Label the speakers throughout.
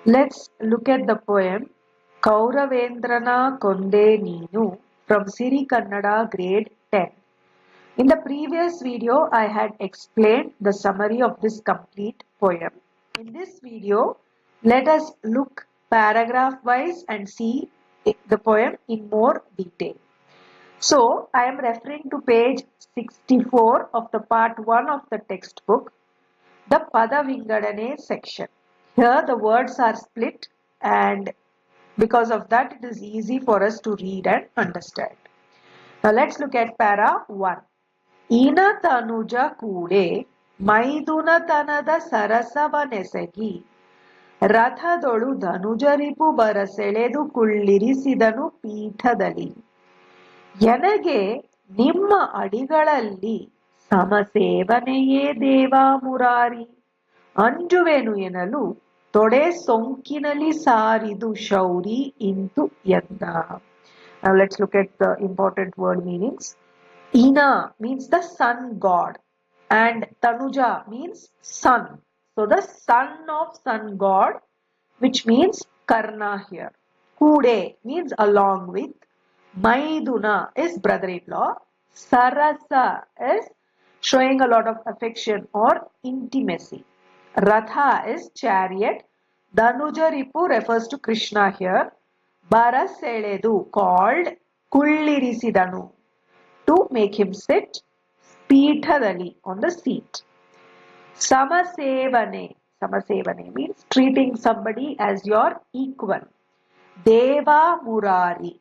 Speaker 1: Let's look at the poem Kauravendrana Konde Neenu from Siri Kannada grade 10. In the previous video, I had explained the summary of this complete poem. In this video, let us look paragraph wise and see the poem in more detail. So, I am referring to page 64 of the part 1 of the textbook, the Pada Vingadane section. Here the words are split, and because of that it is easy for us to read and understand. Now let's look at para 1. Ina tanuja kude ಮೈದುನತನದ ಸರಸವನೆಸಗಿ ರಥದೊಳು ಧನುಜರಿಪು ಬರಸೆಳೆದು ಕುಳ್ಳಿರಿಸಿದನು ಪೀಠದಲ್ಲಿ ಎನಗೆ ನಿಮ್ಮ ಅಡಿಗಳಲ್ಲಿ ಸಮಸೇವನೆಯೇ ದೇವಾ ಮುರಾರಿ ಅಂಜುವೆನು ಎನ್ನಲು ತೊಡೆ ಸೊಂಕಿನಲಿ ಸಾರಿದು ಶೌರಿ ಇಂತು ಎಂದ. Now let's look at the important word meanings. Ina means the sun god and Tanuja means son. So the son of sun god, which means Karna here. Kude means along with. Maiduna is brother-in-law. Sarasa is showing a lot of affection or intimacy. Ratha is chariot. Danujaripu refers to Krishna here. Baraseledu called Kullirisidanu to make him sit. Peethadali on the seat. Samasevane. Samasevane means treating somebody as your equal. Deva Murari.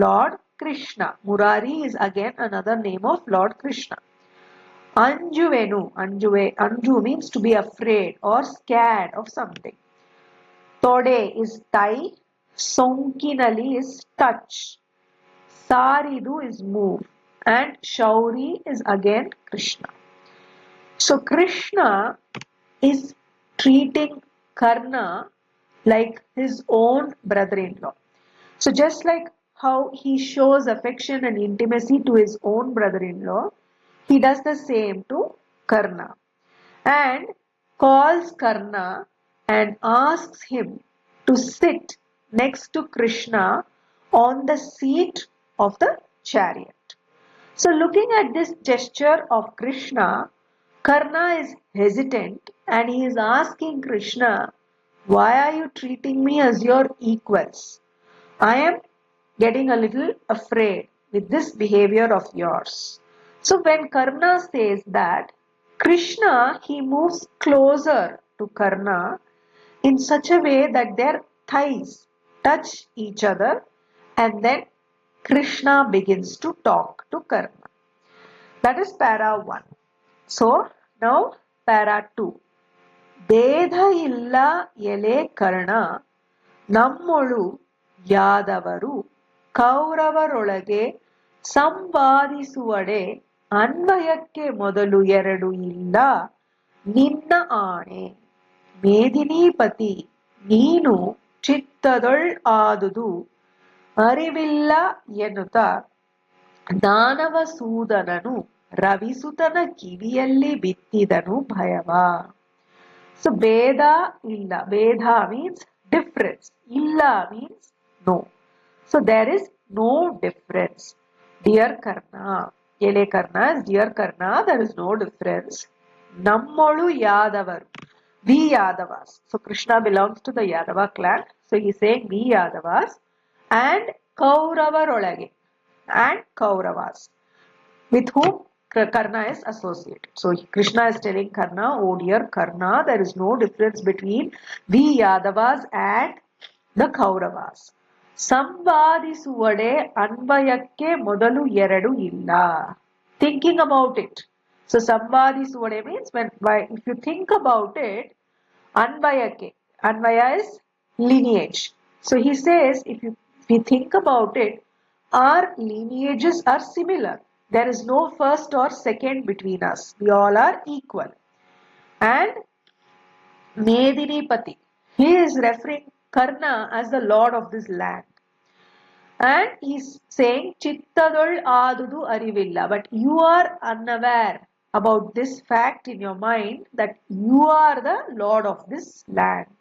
Speaker 1: Lord Krishna. Murari is again another name of Lord Krishna. Anjuvenu. Anju means to be afraid or scared of something. Tode is thigh. Sonkinali is touch. Saridu is move. And Shauri is again Krishna. So Krishna is treating Karna like his own brother-in-law. So just like how he shows affection and intimacy to his own brother-in-law, he does the same to Karna and calls Karna and asks him to sit next to Krishna on the seat of the chariot. So looking at this gesture of Krishna, Karna is hesitant and he is asking Krishna, why are you treating me as your equals? I am getting a little afraid with this behavior of yours. So when Karna says that, Krishna, he moves closer to Karna in such a way that their thighs touch each other, and then Krishna begins to talk to Karna. That is para 1. So now para 2. Bedha illa ele Karna nammolu yadavaru ಕೌರವರೊಳಗೆ ಸಂವಾದಿಸುವಡೆ ಅನ್ವಯಕ್ಕೆ ಮೊದಲು ಎರಡು ಇಲ್ಲ ನಿನ್ನ ಆಣೆ ಮೇದಿನೀಪತಿ ನೀನು ಚಿತ್ತದೊಳ್ ಆದುದು ಅರಿವಿಲ್ಲ ಎನ್ನುತ್ತ ದಾನವಸೂದನನು ರವಿಸುತನ ಕಿವಿಯಲ್ಲಿ ಬಿತ್ತಿದನು ಭಯವ. So Veda illa. Veda means difference. Illa means no. So there is no difference. Dear Karna. Ele Karna is dear Karna. There is no difference. Nammolu Yadavaru. We Yadavas. So Krishna belongs to the Yadava clan. So he is saying we Yadavas. And Kauravarolage. And Kauravas. With whom Karna is associated. So Krishna is telling Karna, oh dear Karna, there is no difference between we Yadavas and the Kauravas. ಸಂವಾದಿಸುವಡೆ ಅನ್ವಯಕ್ಕೆ ಮೊದಲು ಎರಡು ಇಲ್ಲ. Thinking about it. So ಸಂವಾದಿಸುವಡೆ means if you think about it, ಅನ್ವಯಕ್ಕೆ. Anvaya is lineage. So he says if you think about it, our lineages are similar. There is no first or second between us. We all are equal. And Medinipati, he is referring Karna as the lord of this land. And he is saying Chittadol adudu arivilla. But you are unaware about this fact in your mind that you are the lord of this land.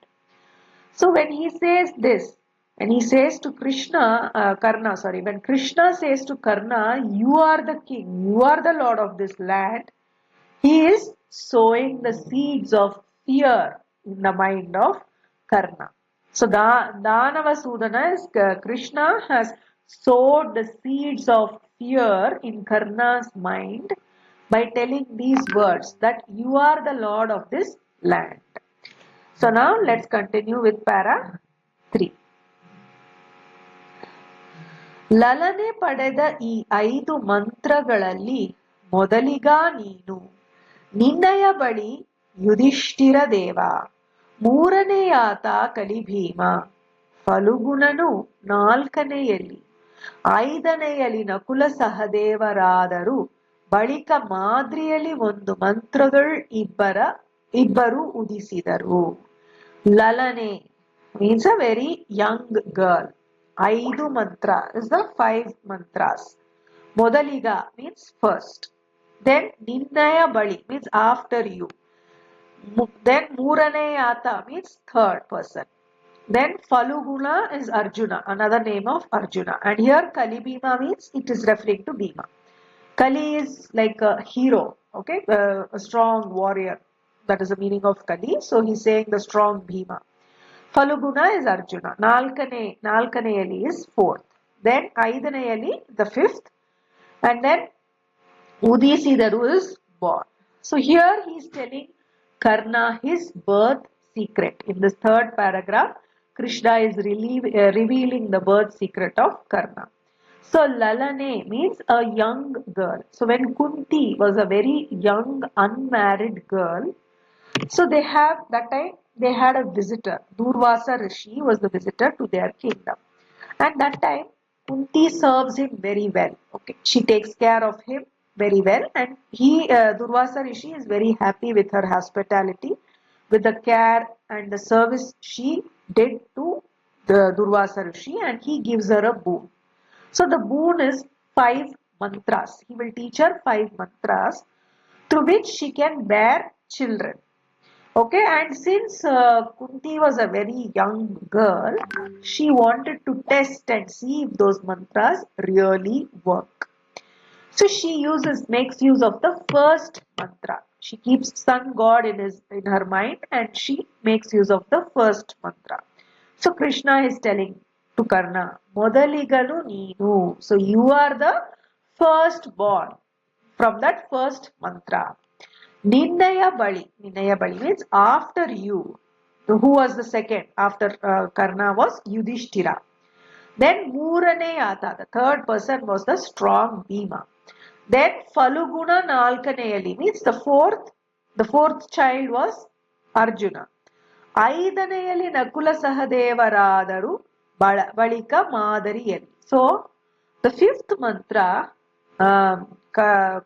Speaker 1: So when he says this, when he says to Krishna, Karna, sorry, when Krishna says to Karna, you are the king, you are the lord of this land, he is sowing the seeds of fear in the mind of Karna. So Danavasudana is Krishna has sowed the seeds of fear in Karna's mind by telling these words that you are the lord of this land. So now let's continue with para 3. ಲಲನೆ ಪಡೆದ ಈ 5 ಮಂತ್ರಗಳಲ್ಲಿ ಮೊದಲಿಗ ನೀನು, ನಿನ್ನಯ ಬಳಿ ಯುಧಿಷ್ಠಿರ ದೇವ, ಮೂರನೆಯಾತ ಕಲಿಭೀಮ, ಫಲುಗುಣನು ನಾಲ್ಕನೆಯಲ್ಲಿ, ಐದನೆಯಲ್ಲಿ ನಕುಲ ಸಹದೇವರಾದರು, ಬಳಿಕ ಮಾದ್ರಿಯಲ್ಲಿ ಒಂದು ಮಂತ್ರದೊಳ್ ಇಬ್ಬರು ಉದಿಸಿದರು. ಲಲನೆ means a very young girl. Aidu mantra is the 5 mantras. Modaliga means first. Then Ninnaya Bali means after you. Then Muraneyata means third person. Then Faluguna is Arjuna, another name of Arjuna. And here Kalibhima means it is referring to Bhima. Kali is like a hero, okay, a strong warrior. That is the meaning of Kali. So he's saying the strong Bhima. Faluguna is Arjuna. Nalkaneyali is 4th. Then Aidanayali the 5th. And then Udisidaru is born. So here he is telling Karna his birth secret. In this 3rd paragraph, Krishna is revealing the birth secret of Karna. So Lalane means a young girl. So when Kunti was a very young unmarried girl, so that time they had a visitor. Durvasa Rishi was the visitor to their kingdom. And that time Kunti serves him very well. Okay, she takes care of him very well, and Durvasa Rishi is very happy with her hospitality, with the care and the service she did to the Durvasa Rishi, and he gives her a boon. So the boon is 5 mantras. He will teach her 5 mantras through which she can bear children. Okay, and since Kunti was a very young girl, she wanted to test and see if those mantras really work. So she makes use of the first mantra. She keeps sun god in her mind, and she makes use of the first mantra. So Krishna is telling to Karna, Modaligalu Neenu. So you are the first born from that first mantra. Ninnaya Bali means after you. So who was the second after Karna was Yudhishthira. Then Muraneyata, the 3rd person was the strong Bhima. Then Faluguna Nalkaneyali means the fourth child was Arjuna. Aidaneyali Nakula Sahadevaradaru Balika Madariyali. So the 5th mantra,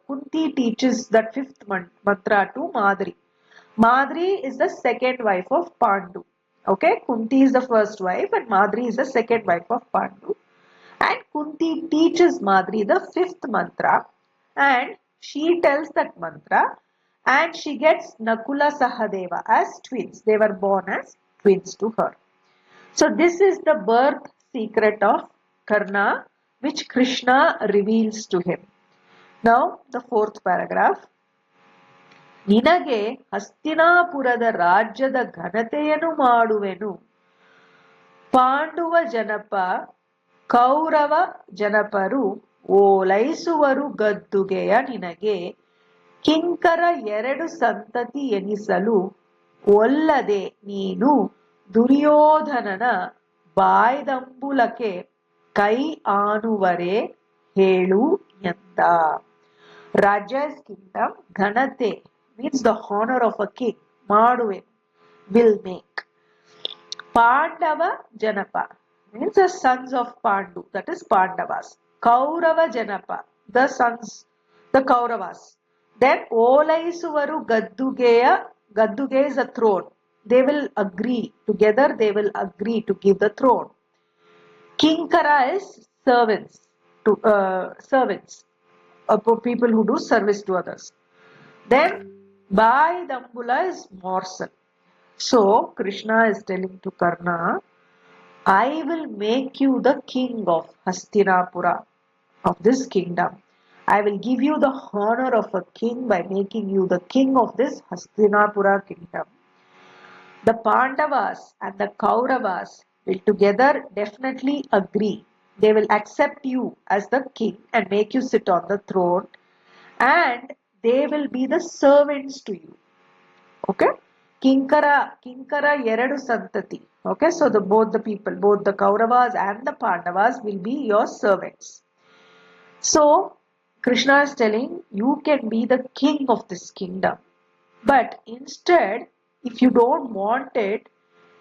Speaker 1: Kunti teaches that 5th mantra to Madri. Madri is the second wife of Pandu. Okay, Kunti is the first wife and Madri is the second wife of Pandu. And Kunti teaches Madri the 5th mantra, and she tells that mantra, and she gets Nakula Sahadeva as twins. They were born as twins to her. So this is the birth secret of Karna, which Krishna reveals to him. Now the 4th paragraph. ನಿನಗೆ ಹಸ್ತಿನಾಪುರದ ರಾಜ್ಯದ ಘನತೆಯನ್ನು ಮಾಡುವೆನು, ಪಾಂಡುವ ಜನಪ ಕೌರವ ಜನಪರು ಓಲೈಸುವರು ಗದ್ದುಗೆಯ ನಿನಗೆ, ಕಿಂಕರ 2 ಸಂತತಿ ಎನಿಸಲು ಒಲ್ಲದೆ ನೀನು ದುರ್ಯೋಧನನ ಬಾಯ್ದಂಬುಲಕ್ಕೆ ಕೈ ಆನುವರೆ ಹೇಳು ಎಂದ. Raja is kingdom, Ghanate means the honor of a king, Maduve will make. Pandava Janapa means the sons of Pandu, that is Pandavas. Kaurava Janapa, the sons, the Kauravas. Then Olaisuvaru Gaddugeya, Gadduge is a throne. They will agree, together they will agree to give the throne. Kinkara is servants, people who do service to others. Then Bhai Dambula is morsel. So Krishna is telling to Karna, I will make you the king of Hastinapura, of this kingdom. I will give you the honor of a king by making you the king of this Hastinapura kingdom. The Pandavas and the Kauravas will together definitely agree. They will accept you as the king and make you sit on the throne, and they will be the servants to you. Okay? Kinkara Yeradu Santati. Okay, so both the people, both the Kauravas and the Pandavas will be your servants. So Krishna is telling you can be the king of this kingdom. But instead, if you don't want it,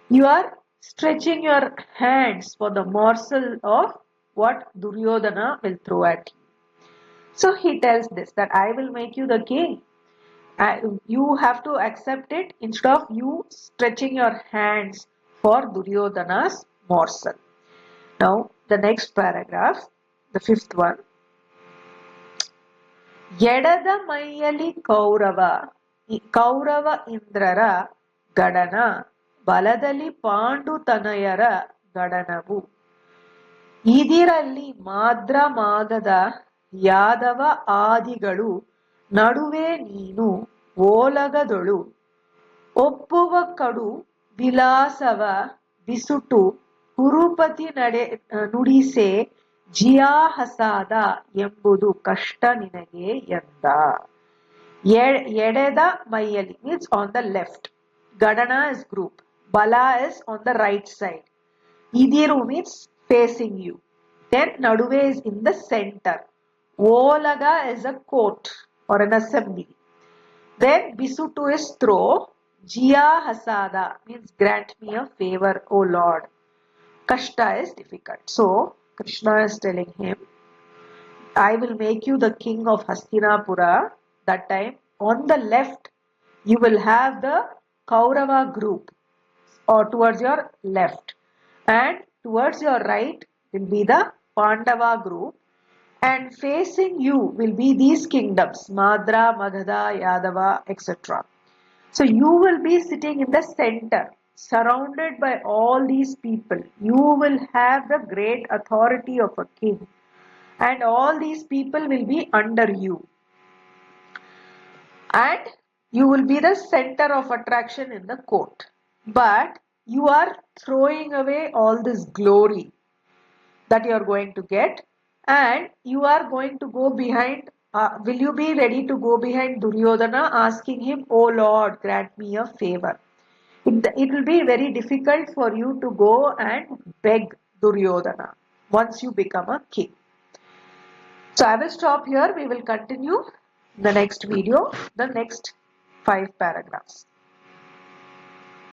Speaker 1: you are stretching your hands for the morsel of what Duryodhana will throw at you. So he tells this, that I will make you the king. You have to accept it instead of you stretching your hands for Duryodhana's morsel. Now, the next paragraph, the fifth one. ಎಡದ ಮೈಯಲಿ Kaurava ಇಂದ್ರರ ಗಡನ ಬಲದಲ್ಲಿ ಪಾಂಡುತನಯರ ಗಡನವು ಇದಿರಲ್ಲಿ ಮಾದ್ರ ಮಾಗದ Yadava ಆದಿಗಳು ನಡುವೆ ನೀನು ಓಲಗದೊಳು ಒಪ್ಪುವ ಕಡು ವಿಲಾಸವ ಬಿಸುಟು ಕುರುಪತಿ ನುಡಿಸೆ ಜಿಯಾಹಸಾದ ಎಂಬುದು ಕಷ್ಟ ನಿನಗೆ ಎಂದ. ಎಡೆದ ಮೈಯಲಿ means on the left. Gadana is group. Bala is on the right side. Idiru means facing you. Then Naduve is in the center. Olaga is a court or an assembly. Then Bisutu is throw. Jia Hasada means grant me a favor, O Lord. Kashta is difficult. So Krishna is telling him, I will make you the king of Hastinapura. That time on the left you will have the Kaurava group, or towards your left, and towards your right will be the Pandava group, and facing you will be these kingdoms, Madra, Magadha, Yadava, etc. So you will be sitting in the center, surrounded by all these people. You will have the great authority of a king, and all these people will be under you. And you will be the center of attraction in the court. But you are throwing away all this glory that you are going to get, and you are going to go behind. Will you be ready to go behind Duryodhana, asking him, "Oh Lord, grant me a favor"? It will be very difficult for you to go and beg Duryodhana once you become a king. So I will stop here. We will continue the next video, the next 5 paragraphs.